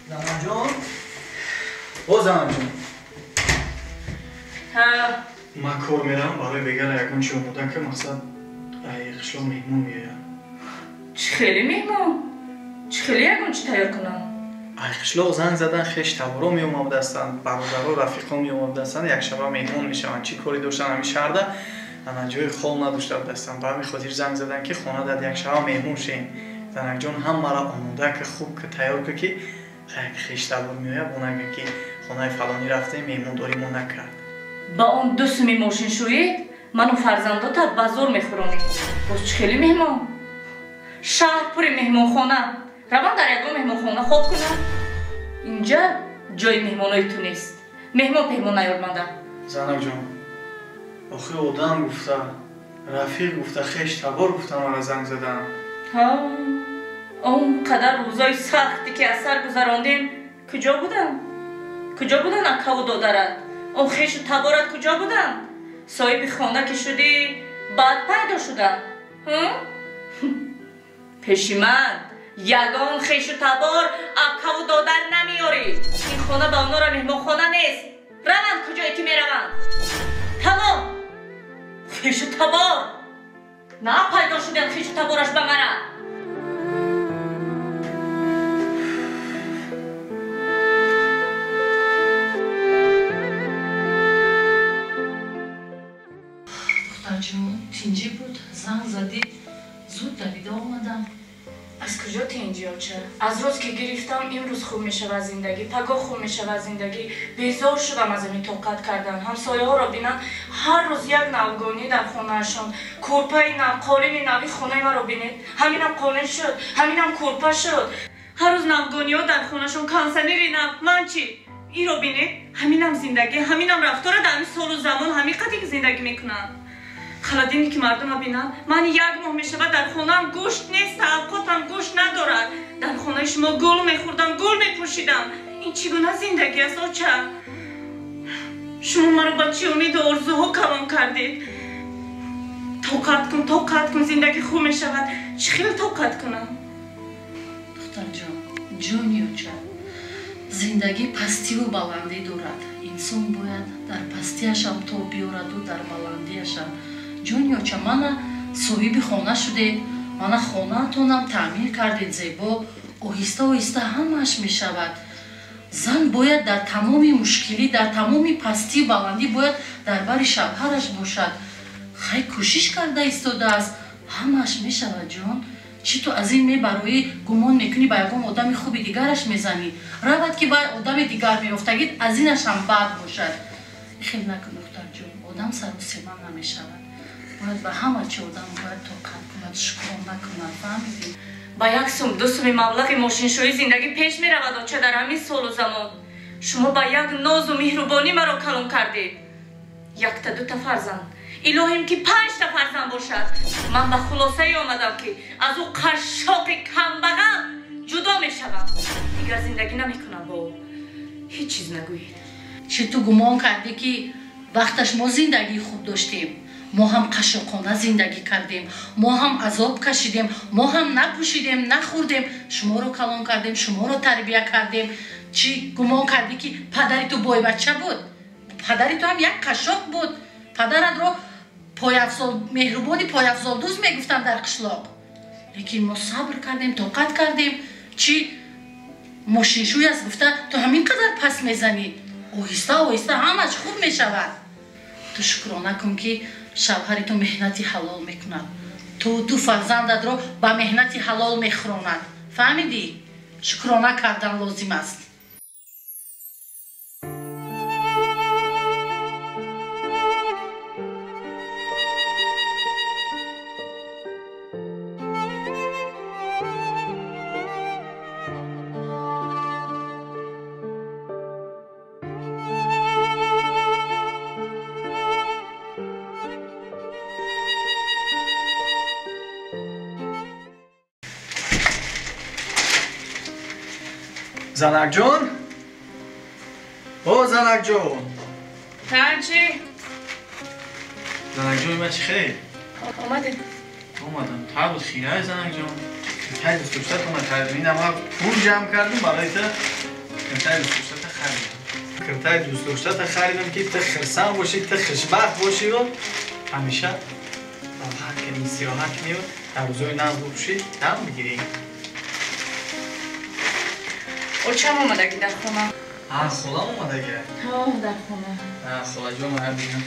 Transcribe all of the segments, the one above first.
زنک جان او زنک جان ما کار میرم برای بگل یکون چی اومدن که مقصد قشلاق مهمون میایم. چی خیلی مهمون؟ چی خیلی یکون چی تیار کنم؟ قشلاق زنگ زدن خیش تبارا می اومد دستن برادرها رفیقا می اومد دستن یک شبه مهمون میشون چی کاری داشتن همین شهرده من جای خال نداشته دستن برای خاطر زنگ زدن که خانه داد یک شبه مهمون شین. زنک جان هم مرا آموده که خوب که تیار که یک خیش تبار میآید اونگه که خانه فلانی رفته مهمونداری ما نکرد. با اون دو سومی ماشین شویی من و فرزنداتا بازار میخورونی. باز چی خیلی مهمون؟ شهر پوری مهمون خانه. روان در یکو مهمون خانه خواب کنم. اینجا جای مهمونای تو نیست. مهمون پیمون نیارمانده. زنک جان آخه آدم گفته رفیق گفته خیش تبار گفته مرا زنگ زدن. ها اون قدر روزای سختی که از سر گذراندیم کجا بودن؟ کجا بودن اکا و دادرت؟ اون خیش و تبارت کجا بودن؟ صاحب خانه که شدی بعد پیدا شدن. پشیمند یگان خیش و تبار اکا و دادر نمیاری. این خانه به اونا را مهمان خانه نیست. روند کجایی که میروند؟ تمام خیش و تبار نه پیدا شدن خیش و تبارش به منه. جون تینجی بود زنگ زدی زود دویده آمدم. از کجا تینجی ها چه؟ از روز که گرفتم امروز خوب میشه و زندگی پگاه خوب میشه و زندگی بیزار شدم از این طاقت کردن. همسایه ها را بینم هر روز یک نوگانی در خونهشان کورپای نو قالین نوی خونه ما را بینید همینم قالین شد همینم کورپا شد. هر روز نوگانی ها در خونهشان کانسنری نو من چی؟ این را بینید همینم زندگی همینم رفتار در این سال و زمان همین قدی که زندگی میکنن. خلادینی که مردم بینن من یک ماه میشه و در خونم گوشت نیست اوقاتم گوشت ندارد. در خونه شما گل میخوردم گل میپوشیدم. این چگونه زندگی است آچه؟ شما مرا با چی امید و آرزوها کلان کردید؟ طاقت کن زندگی خوب میشود. چی خیلی طاقت کنم؟ دختر جان آچه زندگی پستی و بلندی دارد. انسان باید در پستیش هم تو بیارد و در بلندیش هم. جون آچه من صاحب خانه شده من خانه تونم تعمیر کردید زیبا آهسته آهسته همش می شود. زن باید در تمام مشکلی در تمام پستی و بلندی باید در بر شوهرش باشد. خیلی کوشش کرده ایستاده است همش می شود. جان چی تو از این می برای گمان میکنی با یکم آدم خوبی دیگرش میزنی رود که باید آدم دیگر میافتگید از اینش هم بد باشد. خیلی نکن دختر جان آدم سر و سیمان نمی شود. باید به همه چی آدم باید طاقت کند شکرانه کند. فهمیدی؟ با یک سوم دو سوم مبلغ ماشینشویی زندگی پیش می رود چه در همین سال و زمان. شما با یک ناز و مهربانی مرا کلان کردید. یک تا دو تا فرزند الهیم که 5 تا فرزند باشد. من به خلاصه ای آمدم که از او قشاق کمبغل جدا می شوم. دیگر زندگی نمی کنم با او. هیچ چیز نگویید. چی تو گمان کردی که وقتش ما زندگی خوب داشتیم؟ ما هم قشاقانه زندگی کردیم ما هم عذاب کشیدیم ما هم نپوشیدیم نخوردیم شما رو کلان کردیم شما رو تربیه کردیم. چی گمان کردی که پدری تو بای بچه بود؟ پدری تو هم یک قشاق بود. پدرت رو پایافزال مهربانی پایافزال دوست میگفتن در قشلاق. لیکن ما صبر کردیم طاقت کردیم. چی ماشینشوی از گفته تو همین قدر پس میزنی آهسته آهسته همش خوب میشود. تو شکرانه کن که شوهر تو مهنتی حلال میکند. تو دو فرزندت رو با مهنتی حلال میخوراند. فهمیدی؟ شکرانه کردن لازم است. زنک جان او زنک جان چی؟ زنک جان من چی خیلی؟ آمدیم تا بود خیره زنک جان تایی دوست داشتت اومد تایی بینم ها پول جمع کردیم برای تا کرتای دوست داشته خریدم. کرتای دوست داشته خریدم که تو خرسان باشی، تو خوشبخت باشی و همیشه راحت کنی، استراحت کنی و در روزای نم بپوشی، دم بگیری. اوچم اومدگی در خونه؟ خلا اومدگی؟ در خونه. خلا جان ما ببینم.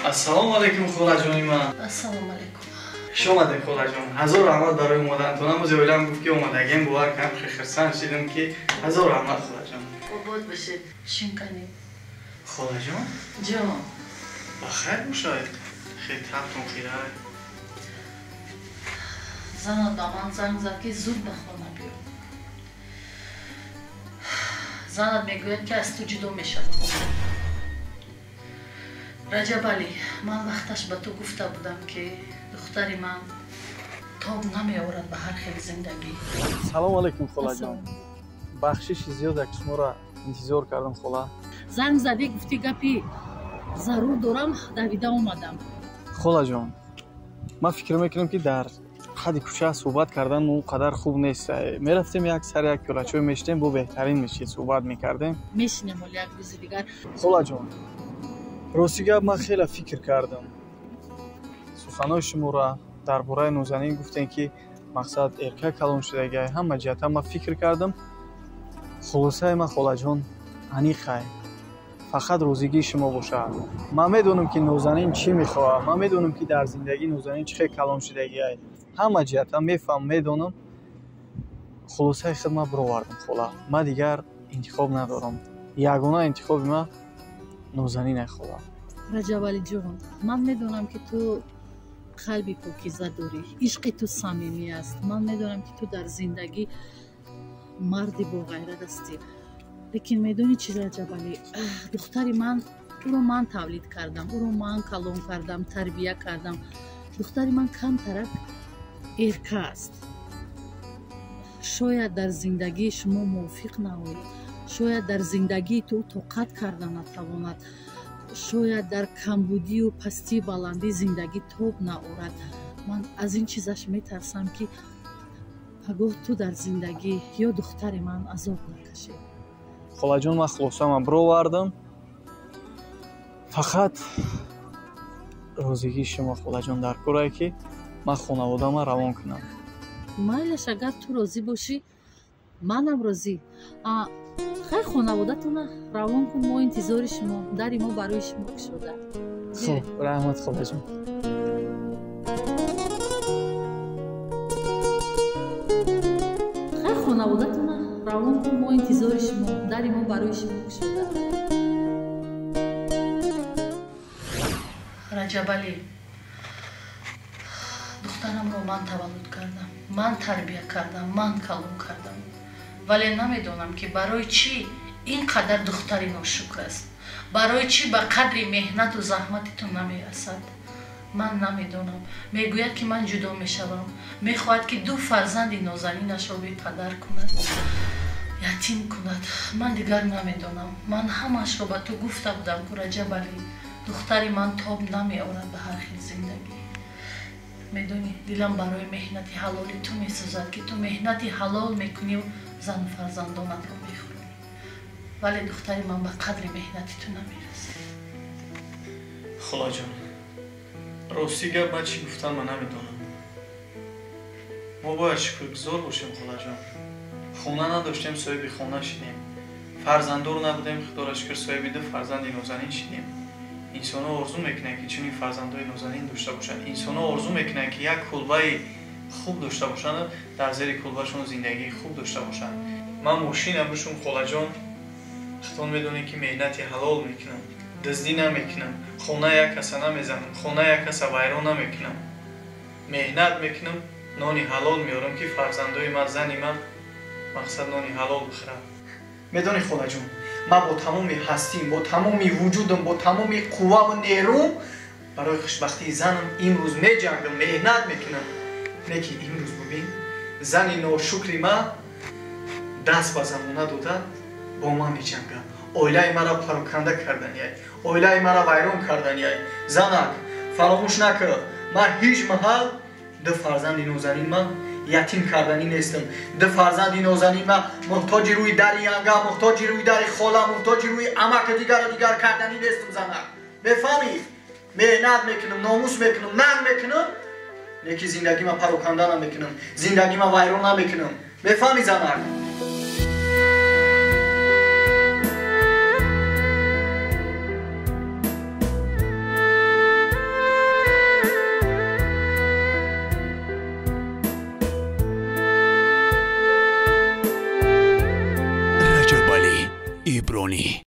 السلام علیکم خلا جانی من. السلام علیکم. خوش اومدین خلا جان. هزار رحمت برای اومدنتون. من زویلم گفت که اومدگیم باور کنم خرسان شدم که هزار رحمت خلا جان. آباد باشید. شینکنیم. خلا جان؟ جان. بخیر باشید. خیلی تبتون خیره. زن به من زنگ زد که زود به خانه بیا. زنت میگوید که از تو جدا میشم. رجب علی، من وقتش به تو گفته بودم که دختری من تاب نمیآورد به هر خیلی زندگی. سلام علیکم خلا جان. بخشش زیاد که شما را انتظار کردم خلا. زنگ زدی گفتی گپی ضرور دارم دویده اومدم. خلا جان، من فکر میکنم که در حد کوچه صحبت کردن اون قدر خوب نیست. میرفتیم یک سر یک کلچه میشتیم بو بهترین میشه صحبت میکردیم. میشینم ولی یک روز دیگر. خلا جان، راستی گپ من خیلی فکر کردم. سخنای شما را درباره نازنین گفتین که مقصد ارکه کلان شدگی همه جهت من فکر کردم. خلاصه من خلا جان انیخای فقط روزگی شما باشه. من میدونم که نازنین چی میخواد، من میدونم که در زندگی نازنین چه کلان شدگی همه جهت میفهم میدونم. خلاصه خدمت برآوردم خلا. من دیگر انتخاب ندارم. یگانه انتخاب من نازنین خدا. رجب علی جان، من میدونم که تو قلبی پاکیزه داری، عشق تو صمیمی است. من میدونم که تو در زندگی مردی با غیرت هستی. لیکن میدونی چی رجب علی، دختری من او رو من تولید کردم، او رو من کلان کردم، تربیه کردم. دختری من کم ترک ارکه است. شاید در زندگی شما موافق نهایی، شاید در زندگی تو طاقت کردن نتواند، شاید در کمبودی و پستی بلندی زندگی توب نآورد. من از این چیزش میترسم که پگاه تو در زندگی یا دختر من عذاب نکشی. خلا جان، من خلاصه من برآوردم. فقط روزگی شما خلا جان در کارایی که من خانواده من روان کنم. مایلش اگر تو راضی باشی منم راضی. خیلی خانوادتون روان کن، ما انتظار شما، دری ما برای شما گشوده. خب رحمت خلا جان. خیلی خانوادتون روان کن، ما انتظار شما، دری ما برای شما گشوده. رجب علی، دخترم رو من تولد کردم، من تربیه کردم، من کلان کردم، ولی نمیدونم که برای چی اینقدر دختری ناشکر است، برای چی به قدر مهنت و زحمتتون نمیرسد. من نمیدونم. میگوید که من جدا میشوم، میخواهد که دو فرزند نازنینش را بی پدر کند، یتیم کند. من دیگر نمیدونم. من همش رو به تو گفته بودم که رجب علی، دختری من تاب نمیآورد به هر خیل زندگی. میدونی دلم برای مهنت حلالی تو میسوزد که تو مهنت حلال میکنی و زن و فرزندانت رو میخوری، ولی دختری من به قدر مهنتی تو نمیرسه. خلا جان، راستی گپ من چی گفتم من نمیدونم. ما باید شکرگزار باشیم خلا جان. خونه نداشتیم صاحب خونه شدیم، فرزندور نبودیم خدا را شکر صاحب دو فرزند نازنین شدیم. انسان ها آرزو میکنن که چنین فرزندای نازنین داشته باشن. انسان ها آرزو میکنن که یک کلبه خوب داشته باشن، در زیر کلبهشون زندگی خوب داشته باشن. من ماشین امروشون خلا جان خودتون میدونین که مهنت حلال میکنم، دزدی نمیکنم، خونه یک کس نمیزنم، خونه یک کس ویران نمیکنم، مهنت میکنم، نانی حلال میارم که فرزندای من، زنی من مقصد نانی حلال بخورم. میدونی خلا جان، من با تمام هستیم، با تمام وجودم، با تمام قوا و نیروم برای خوشبختی زنم امروز میجنگم، مهنت میکنم. نه که امروز ببین زنی ناشکری من دست به زمانه داده با من میجنگم، اویلای مرا پراکنده کردن یای، اویلای مرا ویران کردن یای. زنک فراموش نکن، من هیچ محل دو فرزند نازنین من یتیم کردنی نیستم. ده فرزند نازنین ما محتاج روی در ینگا، محتاج روی در خاله، محتاج روی عمک دیگر کردنی نیستم زنک. بفهمی؟ مهنت میکنم، ناموس میکنم، ننگ میکنم. نیکی زندگی ما پراکنده نمیکنم، زندگی ما ویران نمیکنم. بفهمی زنک؟ Ibroni